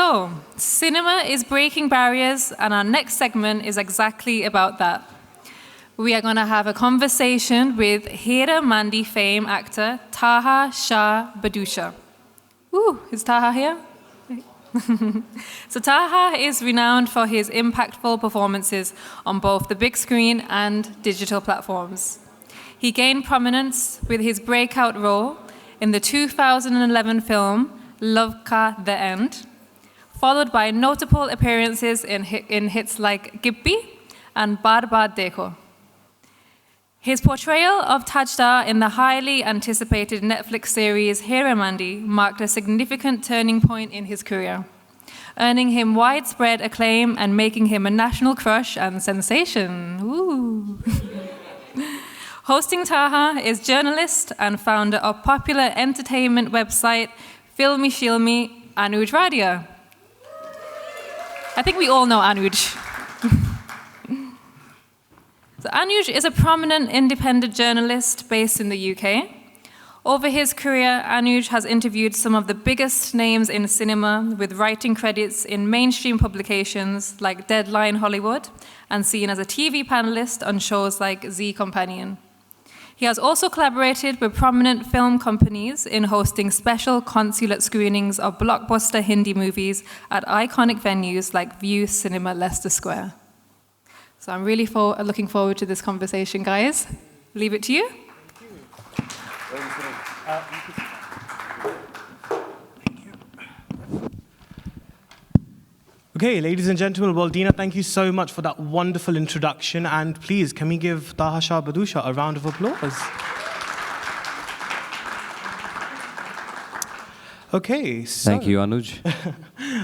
So, cinema is breaking barriers, and our next segment is exactly about that. We are going to have a conversation with Heeramandi fame actor Taha Shah Badussha. Ooh, is Taha here? So Taha is renowned for his impactful performances on both the big screen and digital platforms. He gained prominence with his breakout role in the 2011 film Love Ka The End, followed by notable appearances in hits like Gibbi and Baar Baar Dekho. His portrayal of Tajdar in the highly anticipated Netflix series Heeramandi marked a significant turning point in his career, earning him widespread acclaim and making him a national crush and sensation. Ooh. Hosting Taha is journalist and founder of popular entertainment website filmmaking, Anuj Radia. I think we all know Anuj. So Anuj is a prominent independent journalist based in the UK. Over his career, Anuj has interviewed some of the biggest names in cinema with writing credits in mainstream publications like Deadline Hollywood and seen as a TV panelist on shows like Z Companion. He has also collaborated with prominent film companies in hosting special consulate screenings of blockbuster Hindi movies at iconic venues like View Cinema Leicester Square. So I'm really looking forward to this conversation, guys. Leave it to you. Okay, ladies and gentlemen, well, Dina, thank you so much for that wonderful introduction. And please, can we give Taha Shah Badussha a round of applause? Okay, so... Thank you, Anuj.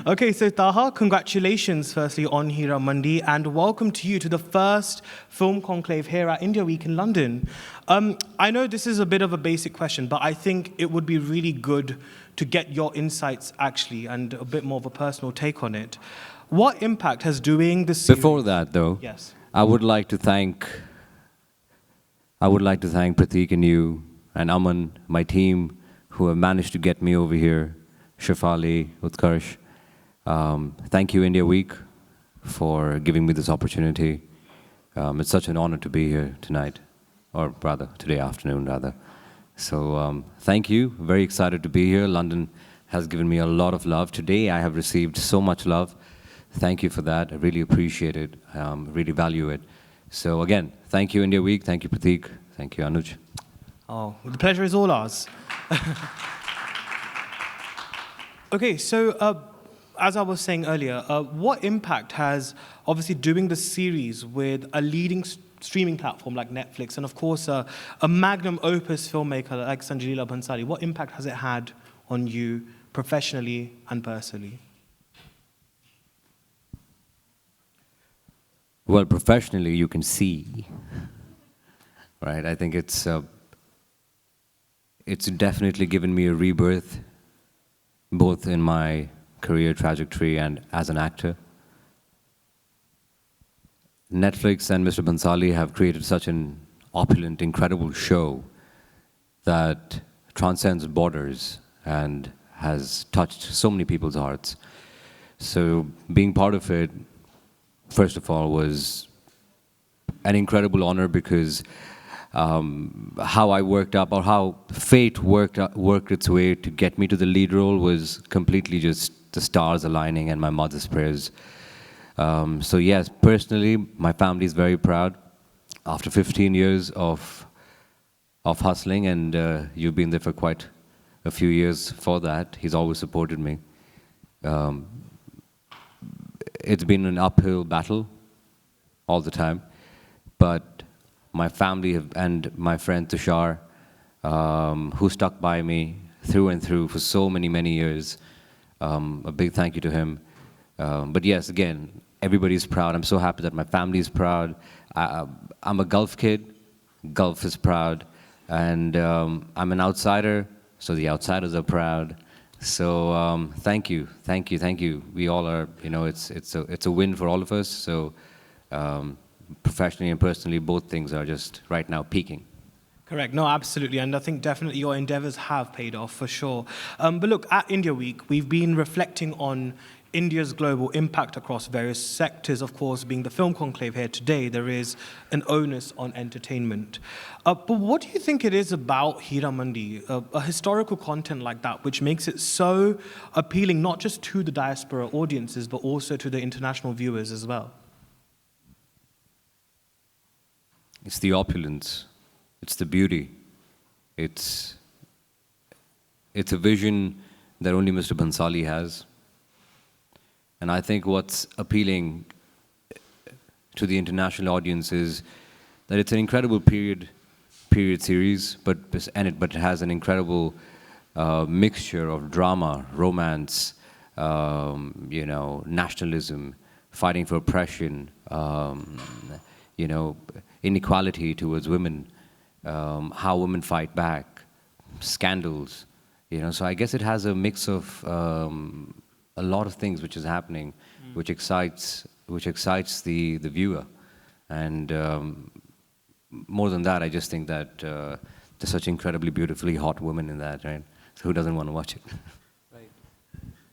Okay, so Taha, congratulations firstly on Heeramandi, and welcome to you to the first film conclave here at India Week in London. I know this is a bit of a basic question, but I think it would be really good to get your insights actually and a bit more of a personal take on it. What impact has doing this series... Before that, though, yes, I would like to thank Prateek and you and Aman, my team, who have managed to get me over here, Shafali, Utkarsh. Thank you, India Week, for giving me this opportunity. It's such an honor to be here tonight, or rather, today afternoon, rather. So thank you, very excited to be here. London has given me a lot of love. Today, I have received so much love. Thank you for that. I really appreciate it, really value it. So again, thank you, India Week. Thank you, Prateek. Thank you, Anuj. Oh, the pleasure is all ours. Okay, so as I was saying earlier, what impact has obviously doing the series with a leading streaming platform like Netflix and of course a magnum opus filmmaker like Sanjay Leela Bhansali, what impact has it had on you professionally and personally? Well, professionally, you can see, right? I think it's definitely given me a rebirth, both in my career trajectory and as an actor. Netflix and Mr. Bhansali have created such an opulent, incredible show that transcends borders and has touched so many people's hearts. So being part of it, first of all, was an incredible honor because how I worked up, or how fate worked its way to get me to the lead role was completely just the stars aligning and my mother's prayers. So yes, personally, my family is very proud. After 15 years of hustling, and you've been there for quite a few years for that, he's always supported me. It's been an uphill battle all the time, but my family and my friend Tushar, who stuck by me through and through for so many, many years, a big thank you to him. But yes, again, everybody's proud. I'm so happy that my family is proud. I'm a Gulf kid. Gulf is proud. And I'm an outsider, so the outsiders are proud. So thank you, thank you, thank you. We all are, you know, it's a win for all of us. So professionally and personally, both things are just right now peaking. Correct. No, absolutely. And I think definitely your endeavors have paid off for sure. But look, at India Week, we've been reflecting on, India's global impact across various sectors, of course, being the film conclave here today, there is an onus on entertainment. But what do you think it is about Heeramandi, a historical content like that, which makes it so appealing not just to the diaspora audiences, but also to the international viewers as well? It's the opulence, it's the beauty, it's a vision that only Mr. Bhansali has. And I think what's appealing to the international audience is that it's an incredible period series, but it has an incredible mixture of drama, romance, nationalism, fighting for oppression, inequality towards women, how women fight back, scandals. So I guess it has a mix of a lot of things which is happening, which excites the viewer, and more than that, I just think that there's such incredibly beautifully hot women in that, right? So who doesn't want to watch it? Right.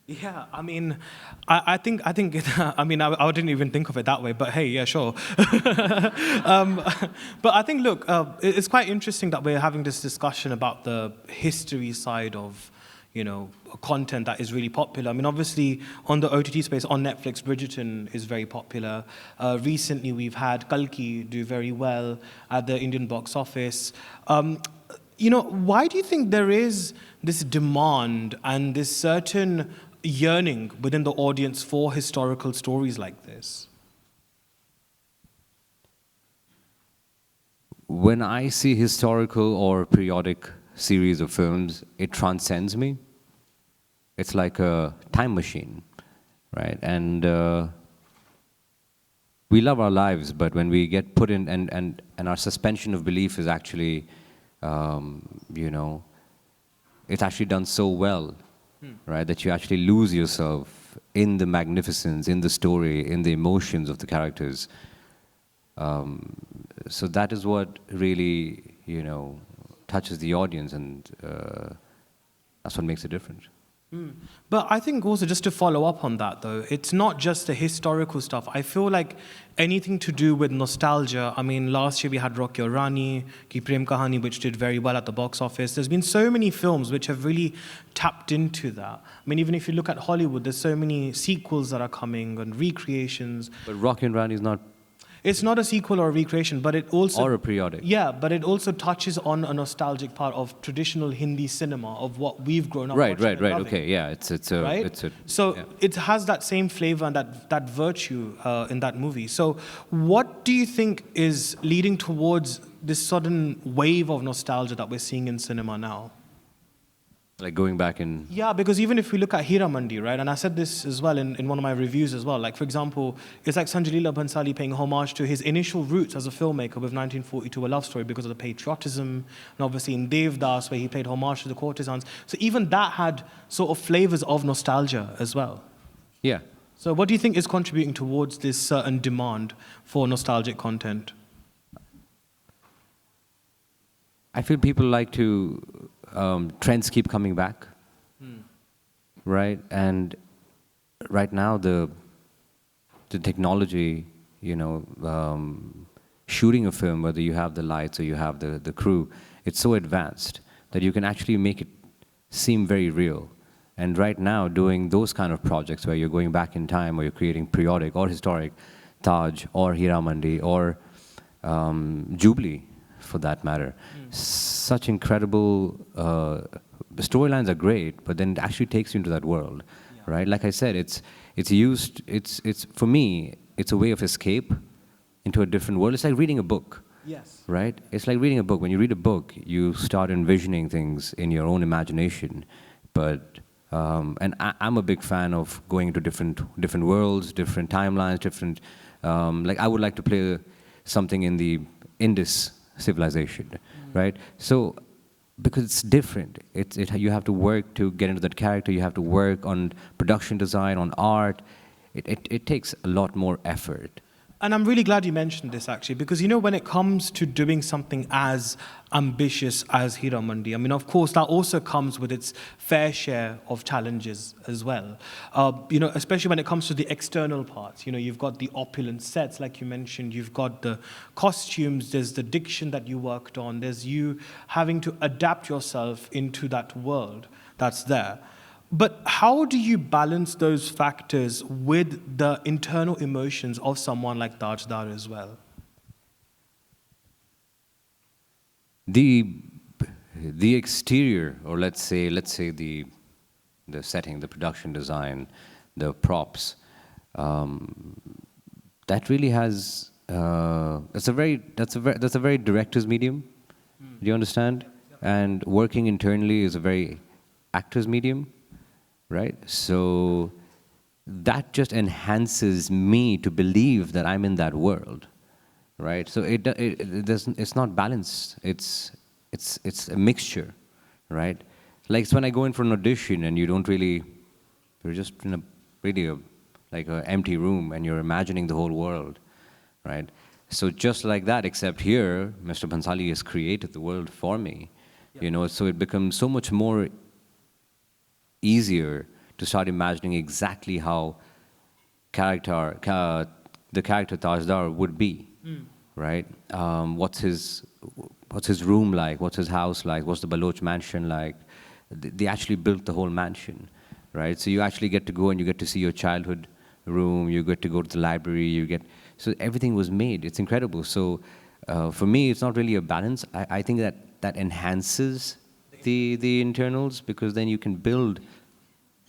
Yeah, I mean, I think I didn't even think of it that way, but hey, yeah, sure. But I think, look, it's quite interesting that we're having this discussion about the history side of, content that is really popular. I mean, obviously, on the OTT space, on Netflix, Bridgerton is very popular. Recently, we've had Kalki do very well at the Indian box office. Why do you think there is this demand and this certain yearning within the audience for historical stories like this? When I see historical or periodic series of films, it transcends me. It's like a time machine, right? And we love our lives, but when we get put in, and our suspension of belief is actually, it's actually done so well, right, that you actually lose yourself in the magnificence, in the story, in the emotions of the characters. So that is what really, touches the audience, and that's what makes it different. But I think also, just to follow up on that, though, it's not just the historical stuff. I feel like anything to do with nostalgia. I mean, last year we had Rocky Aur Rani, Ki Prem Kahani, which did very well at the box office. There's been so many films which have really tapped into that. I mean, even if you look at Hollywood, there's so many sequels that are coming and recreations. But Rocky and Rani is not... It's not a sequel or a recreation, but it also... Or a periodic. Yeah, but it also touches on a nostalgic part of traditional Hindi cinema, of what we've grown up Right. loving. Okay, yeah, it's a... Right? It has that same flavor and that virtue in that movie. So what do you think is leading towards this sudden wave of nostalgia that we're seeing in cinema now? Like going back in... Yeah, because even if we look at Heeramandi, right, and I said this as well in one of my reviews as well, like, for example, it's like Sanjay Leela Bhansali paying homage to his initial roots as a filmmaker with 1942, A Love Story, because of the patriotism, and obviously in Devdas, where he paid homage to the courtesans. So even that had sort of flavors of nostalgia as well. Yeah. So what do you think is contributing towards this certain demand for nostalgic content? I feel people like to... trends keep coming back, right? And right now the technology, shooting a film, whether you have the lights or you have the crew, it's so advanced that you can actually make it seem very real. And right now, doing those kind of projects where you're going back in time, or you're creating periodic or historic, Taj or Heeramandi or Jubilee, for that matter. Such incredible storylines are great, but then it actually takes you into that world, right? Like I said, it's for me, it's a way of escape into a different world. It's like reading a book. Yes. Right? It's like reading a book. When you read a book, you start envisioning things in your own imagination. But and I'm a big fan of going into different worlds, different timelines, different. Like I would like to play something in the Indus civilization, right? So because it's different, you have to work to get into that character. You have to work on production design, on art. It takes a lot more effort. And I'm really glad you mentioned this, actually, because, you know, when it comes to doing something as ambitious as Heeramandi, I mean, of course, that also comes with its fair share of challenges as well. You know, especially when it comes to the external parts. You know, you've got the opulent sets, like you mentioned, you've got the costumes, there's the diction that you worked on, there's you having to adapt yourself into that world that's there. But how do you balance those factors with the internal emotions of someone like Tajdar as well? The exterior, or let's say the setting, the production design, the props, that really has that's a very director's medium. Do you understand? And working internally is a very actor's medium. Right? So that just enhances me to believe that I'm in that world, right? So it doesn't, it's not balanced. It's a mixture, right? Like it's when I go in for an audition and you don't really, you're just in a really like an empty room and you're imagining the whole world, right? So just like that, except here, Mr. Bhansali has created the world for me, you know, so it becomes so much more easier to start imagining exactly how the character Tajdar would be, right? What's his room like? What's his house like? What's the Baloch mansion like? They actually built the whole mansion, right? So you actually get to go and you get to see your childhood room. You get to go to the library. So everything was made. It's incredible. So for me, it's not really a balance. I think that enhances the internals, because then you can build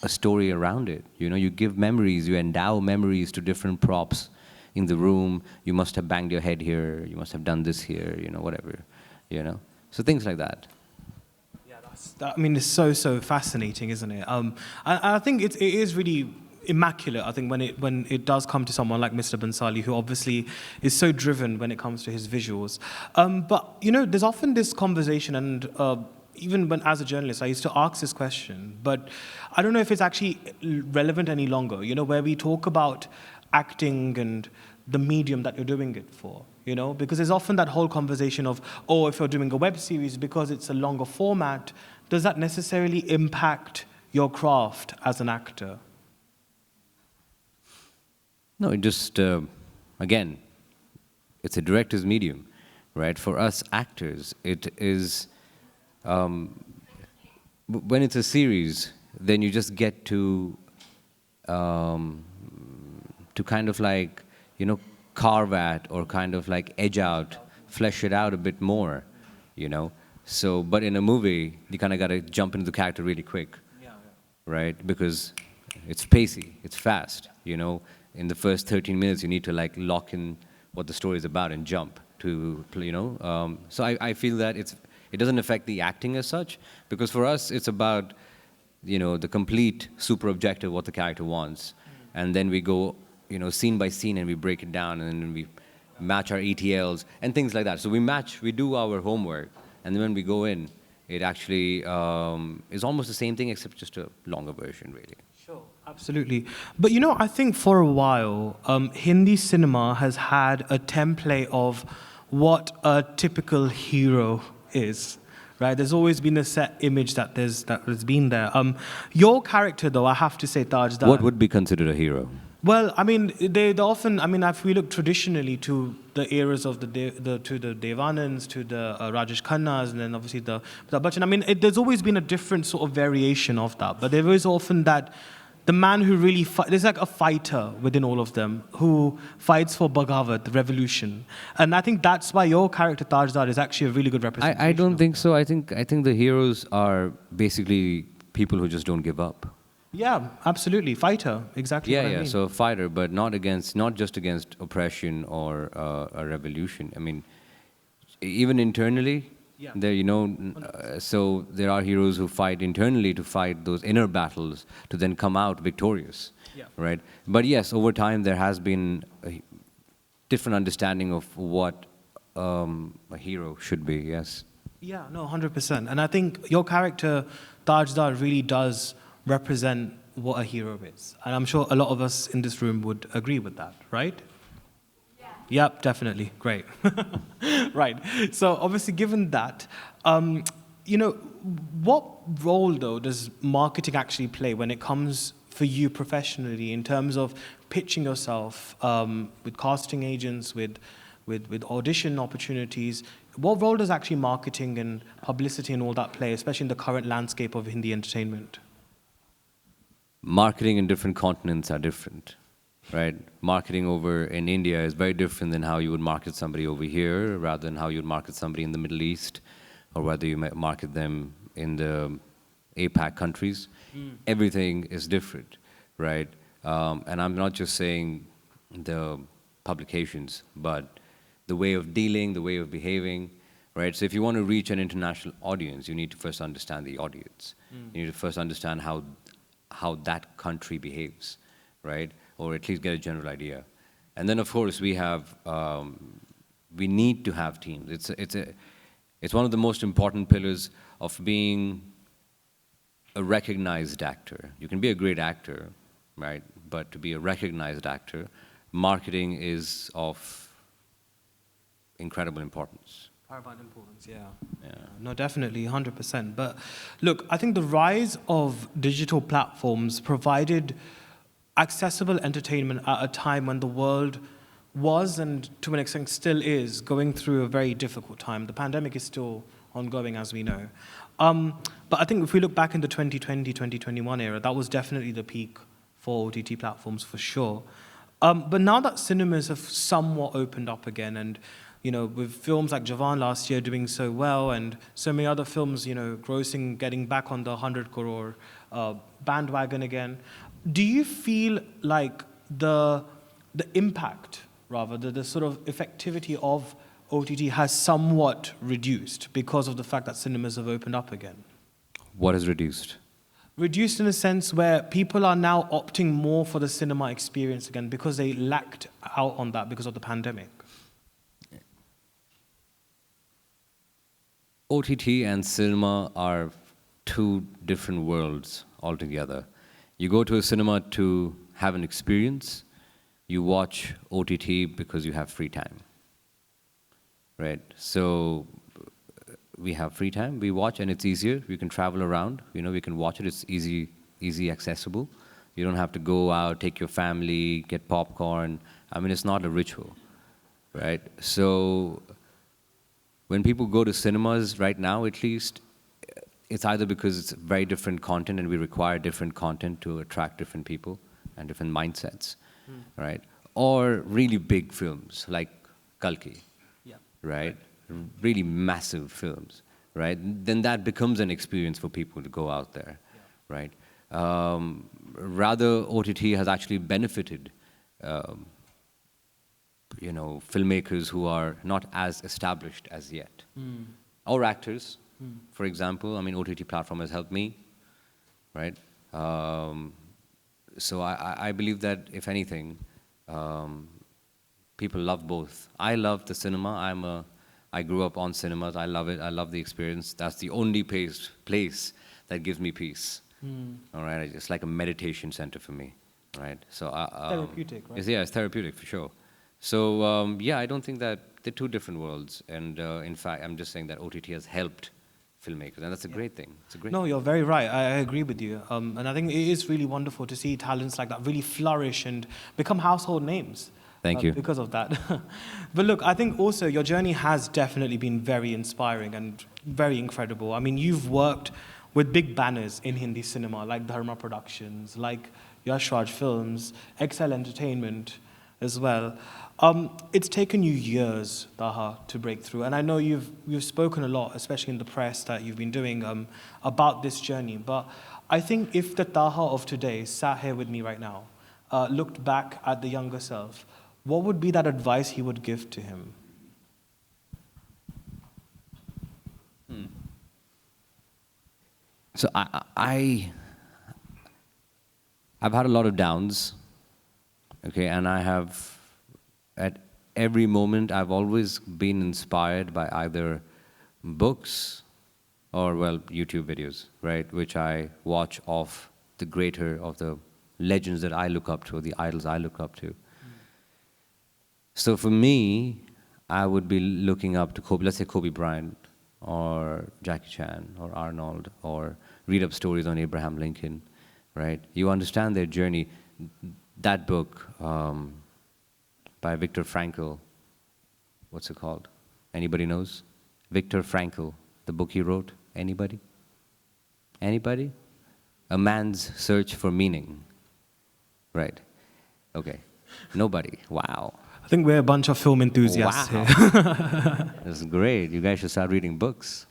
a story around it. You know, you give memories, you endow memories to different props in the room. You must have banged your head here, you must have done this here, you know, whatever, you know. So things like that. Yeah, I mean, it's so fascinating, isn't it? I think it is really immaculate, I think, when it does come to someone like Mr. Bhansali, who obviously is so driven when it comes to his visuals. But, you know, there's often this conversation, and even when, as a journalist, I used to ask this question, but I don't know if it's actually relevant any longer, you know, where we talk about acting and the medium that you're doing it for, you know, because there's often that whole conversation of, oh, if you're doing a web series because it's a longer format, does that necessarily impact your craft as an actor? No, it just, again, it's a director's medium, right? For us actors, it is, when it's a series, then you just get to kind of like, you know, carve at or kind of like edge out, flesh it out a bit more, you know. So, but in a movie, you kind of got to jump into the character really quick, right? Because it's pacey, it's fast, you know. In the first 13 minutes, you need to like lock in what the story is about and jump to, you know. So I feel that it doesn't affect the acting as such, because for us, it's about, you know, the complete super objective, what the character wants. And then we go, you know, scene by scene, and we break it down, and then we match our ETLs and things like that. So we do our homework, and then when we go in, it actually is almost the same thing, except just a longer version, really. Sure, absolutely. But, you know, I think for a while, Hindi cinema has had a template of what a typical hero is. Right, there's always been a set image that has been there. Your character, though, I have to say, Tajdar. What would be considered a hero? Well, I mean, they often. I mean, if we look traditionally to the eras of the Devanands, to the Rajesh Khannas, and then obviously the Bachchan. I mean, there's always been a different sort of variation of that. But there is often that the man who really there's like a fighter within all of them who fights for Bagawat, the revolution, and I think that's why your character Tajdar is actually a really good representation. I don't think so. I think the heroes are basically people who just don't give up. Yeah, absolutely, fighter, exactly. Yeah, what I yeah. mean. So a fighter, but not just against oppression or a revolution. I mean, even internally. Yeah. There, you know, so there are heroes who fight internally to fight those inner battles to then come out victorious, right? But yes, over time there has been a different understanding of what a hero should be. Yes. Yeah, no, 100%. And I think your character Tajdar really does represent what a hero is, and I'm sure a lot of us in this room would agree with that, right? Yep, definitely. Great. Right. So obviously, given that, you know, what role though does marketing actually play when it comes for you professionally in terms of pitching yourself with casting agents, with audition opportunities? What role does actually marketing and publicity and all that play, especially in the current landscape of Hindi entertainment? Marketing in different continents are different, right? Marketing over in India is very different than how you would market somebody over here, rather than how you would market somebody in the Middle East, or whether you might market them in the APAC countries. Everything is different, right? And I'm not just saying the publications, but the way of dealing, the way of behaving, right? So if you want to reach an international audience, you need to first understand the audience. You need to first understand how that country behaves, right? Or at least get a general idea. And then, of course, we need to have teams. It's one of the most important pillars of being a recognized actor. You can be a great actor, right? But to be a recognized actor, marketing is of incredible importance. Paramount importance, yeah. No, definitely, 100%. But look, I think the rise of digital platforms provided accessible entertainment at a time when the world was, and to an extent still is, going through a very difficult time. The pandemic is still ongoing, as we know. But I think if we look back in the 2020, 2021 era, that was definitely the peak for OTT platforms, for sure. But now that cinemas have somewhat opened up again, and you know, with films like Jawan last year doing so well, and so many other films, you know, grossing, getting back on the 100 crore bandwagon again, do you feel like the impact, rather, the sort of effectivity of OTT has somewhat reduced because of the fact that cinemas have opened up again? What is reduced? Reduced in a sense where people are now opting more for the cinema experience again because they lacked out on that because of the pandemic. OTT and cinema are two different worlds altogether. You go to a cinema to have an experience. You watch OTT because you have free time, right? So we have free time, we watch, and it's easier. We can travel around, you know, we can watch it. It's easy accessible. You don't have to go out, take your family, get popcorn. I mean, it's not a ritual, right? So when people go to cinemas right now, at least, it's either because it's very different content and we require different content to attract different people and different mindsets, right? Or really big films like Kalki, right? Really massive films, right? Then that becomes an experience for people to go out there, right? Rather, OTT has actually benefited you know, filmmakers who are not as established as yet. Or actors, for example. I mean, OTT platform has helped me, right? So I believe that, if anything, people love both. I love the cinema. I grew up on cinemas. I love it. I love the experience. That's the only place that gives me peace. All right, it's like a meditation center for me, right? So therapeutic, right? Yeah, it's therapeutic for sure. So yeah, I don't think that they're two different worlds. And in fact, I'm just saying that OTT has helped filmmakers, and that's a great thing. It's a great. No, you're very right. I agree with you. And I think it is really wonderful to see talents like that really flourish and become household names. Thank you. Because of that. But look, I think also your journey has definitely been very inspiring and very incredible. I mean, you've worked with big banners in Hindi cinema, like Dharma Productions, like Yash Raj Films, XL Entertainment as well. It's taken you years, Taha, to break through. And I know you've spoken a lot, especially in the press that you've been doing, about this journey. But I think if the Taha of today sat here with me right now, looked back at the younger self, what would be that advice he would give to him? So I've had a lot of downs, okay, and I have, at every moment, I've always been inspired by either books or, well, YouTube videos, right, which I watch of the legends that I look up to, or the idols I look up to. So for me, I would be looking up to Kobe, let's say Kobe Bryant, or Jackie Chan, or Arnold, or read up stories on Abraham Lincoln, right? You understand their journey. That book by Viktor Frankl, what's it called? Anybody knows? Viktor Frankl, the book he wrote. Anybody? Anybody? A Man's Search for Meaning. Right. Okay. Nobody. Wow. I think we're a bunch of film enthusiasts Wow. here. That's great. You guys should start reading books.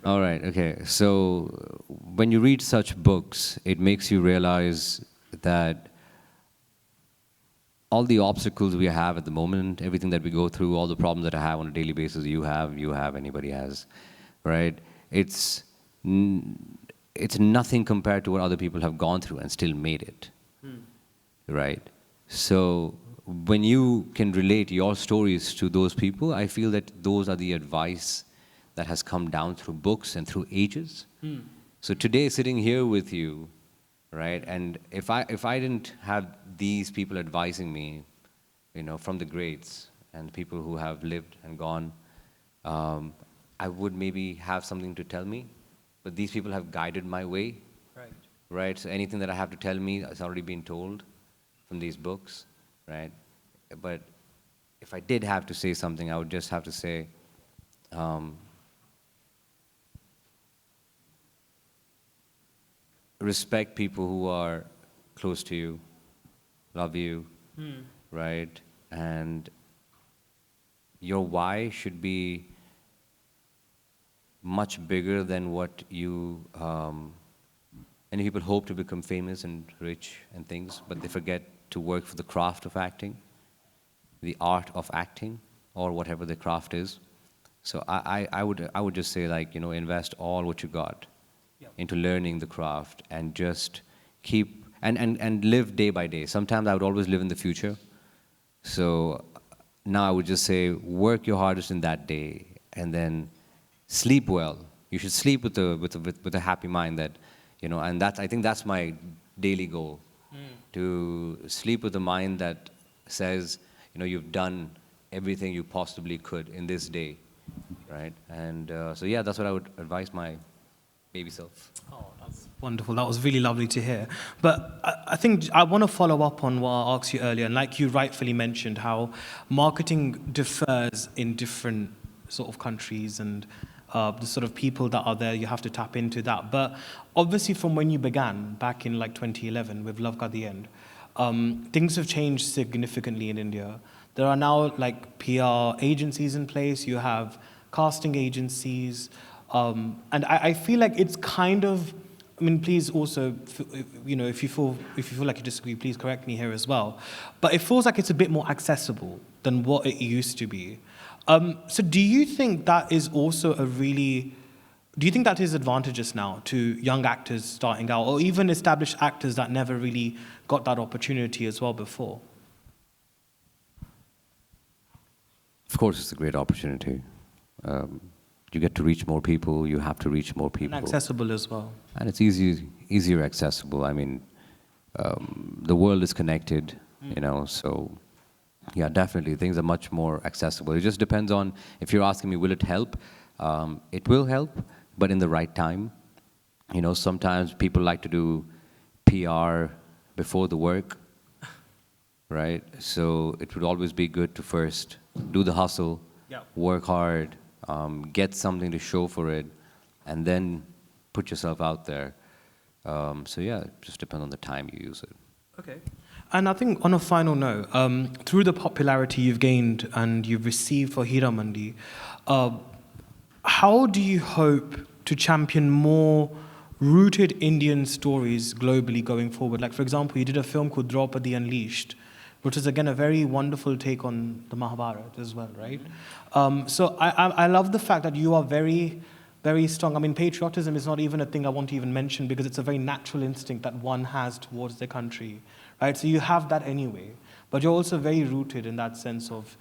All right. Okay. So when you read such books, it makes you realize that all the obstacles we have at the moment, everything that we go through, all the problems that I have on a daily basis, you have, anybody has, right? It's nothing compared to what other people have gone through and still made it, right? So when you can relate your stories to those people, I feel that those are the advice that has come down through books and through ages. So today, sitting here with you, right? And if I didn't have these people advising me, from the greats and people who have lived and gone, I would maybe have something to tell me. But these people have guided my way, right? So anything that I have to tell me has already been told from these books, right? But if I did have to say something, I would just have to say, respect people who are close to you, love you, right? And your why should be much bigger than what you, many people hope to become famous and rich and things, but they forget to work for the craft of acting, the art of acting, or whatever the craft is. So I would just say, like, invest all what you got into learning the craft, and just keep, and live day by day. Sometimes I would always live in the future. So now I would just say, work your hardest in that day, and then sleep well. You should sleep with a happy mind, that, and I think that's my daily goal, to sleep with a mind that says, you've done everything you possibly could in this day, right? And so yeah, that's what I would advise my baby self. Oh, that's wonderful. That was really lovely to hear. But I think I want to follow up on what I asked you earlier. And like you rightfully mentioned, how marketing differs in different sort of countries, and the sort of people that are there, you have to tap into that. But obviously from when you began, back in like 2011 with Love Ka the End, things have changed significantly in India. There are now like PR agencies in place, you have casting agencies, and I feel like it's kind of, I mean, please also, if you feel like you disagree, please correct me here as well. But it feels like it's a bit more accessible than what it used to be. So do you think that is also do you think that is advantageous now to young actors starting out, or even established actors that never really got that opportunity as well before? Of course, it's a great opportunity. You get to reach more people, you have to reach more people. And accessible as well. And it's easier accessible. I mean, the world is connected, so yeah, definitely, things are much more accessible. It just depends on, if you're asking me, will it help? It will help, but in the right time. Sometimes people like to do PR before the work, right? So it would always be good to first do the hustle, work hard, get something to show for it, and then put yourself out there. So yeah, it just depends on the time you use it. Okay. And I think on a final note, through the popularity you've gained and you've received for Heeramandi, how do you hope to champion more rooted Indian stories globally going forward? Like, for example, you did a film called Draupadi Unleashed, which is, again, a very wonderful take on the Mahabharata as well, right? So I love the fact that you are very, very strong. I mean, patriotism is not even a thing I want to even mention, because it's a very natural instinct that one has towards their country, right? So you have that anyway. But you're also very rooted in that sense of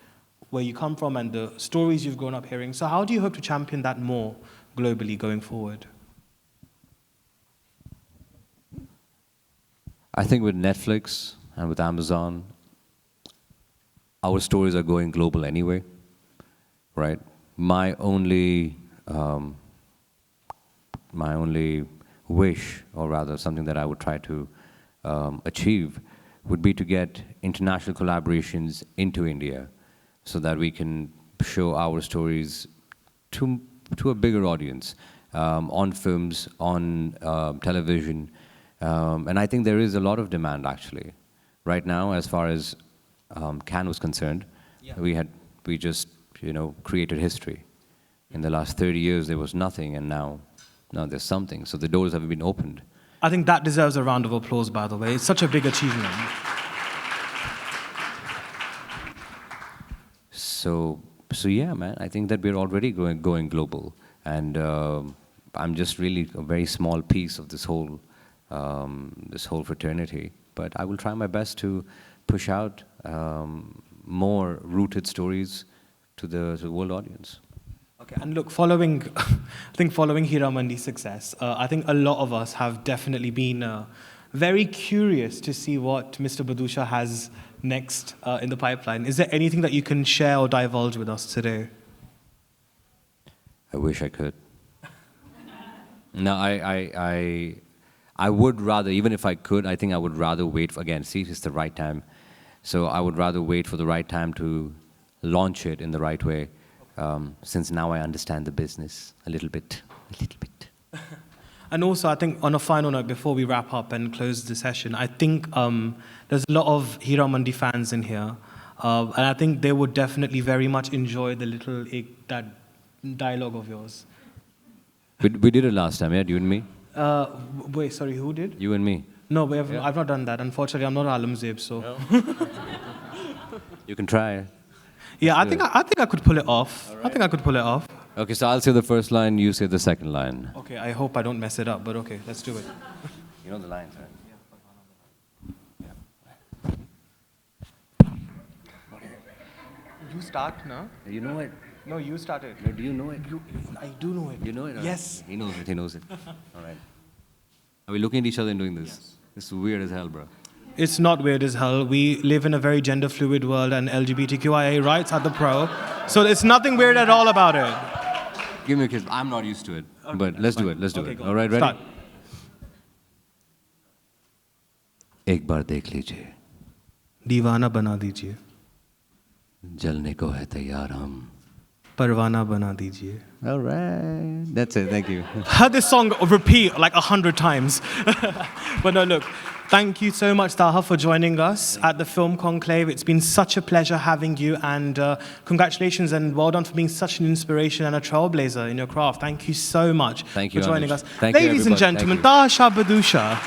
where you come from and the stories you've grown up hearing. So how do you hope to champion that more globally going forward? I think with Netflix and with Amazon, our stories are going global anyway, right? My only wish, or rather something that I would try to achieve, would be to get international collaborations into India so that we can show our stories to a bigger audience, on films, on television. And I think there is a lot of demand, actually. Right now, as far as Cannes was concerned, we just, created history. In the last 30 years, there was nothing, and now there's something. So the doors have been opened. I think that deserves a round of applause, by the way. It's such a big achievement. So yeah, man, I think that we're already going global. And I'm just really a very small piece of this whole fraternity. But I will try my best to push out more rooted stories to the world audience. Okay, and look, following Heeramandi's success, I think a lot of us have definitely been very curious to see what Mr. Badussha has next in the pipeline. Is there anything that you can share or divulge with us today? I wish I could. No, I would rather, even if I could, I think I would rather wait for, again, see if it's the right time. So I would rather wait for the right time to launch it in the right way, since now I understand the business a little bit. And also, I think on a final note, before we wrap up and close the session, I think there's a lot of Heeramandi fans in here, and I think they would definitely very much enjoy that dialogue of yours. We did it last time, yeah, you and me? Wait, sorry, who did? You and me. No, I've not done that. Unfortunately, I'm not Alamzeb, so. No. You can try. Yeah, I think I could pull it off. Right. I think I could pull it off. Okay, so I'll say the first line, you say the second line. Okay, I hope I don't mess it up, but okay, let's do it. You know the lines, right? You start, no? You know it. No, you started. No, do you know it? I do know it. You know it? Yes. He knows it. All right. Are we looking at each other and doing this? Yes. This is weird as hell, bro. It's not weird as hell. We live in a very gender-fluid world, and LGBTQIA rights are the pro. So there's nothing weird at all about it. Give me a kiss. I'm not used to it. Okay, but let's do it. Let's do it. Go. All right, ready? Start. एक बार देख लीजिए. दीवाना बना दीजिए. जलने को है तैयार हम. परवाना बना दीजिए. All right. That's it. Thank you. Heard this song repeat like 100 times. But no, look. Thank you so much, Taha, for joining us at the Film Conclave. It's been such a pleasure having you, and congratulations and well done for being such an inspiration and a trailblazer in your craft. Thank you so much for joining us. Thank you, Ladies and gentlemen, Taha Shah Badussha.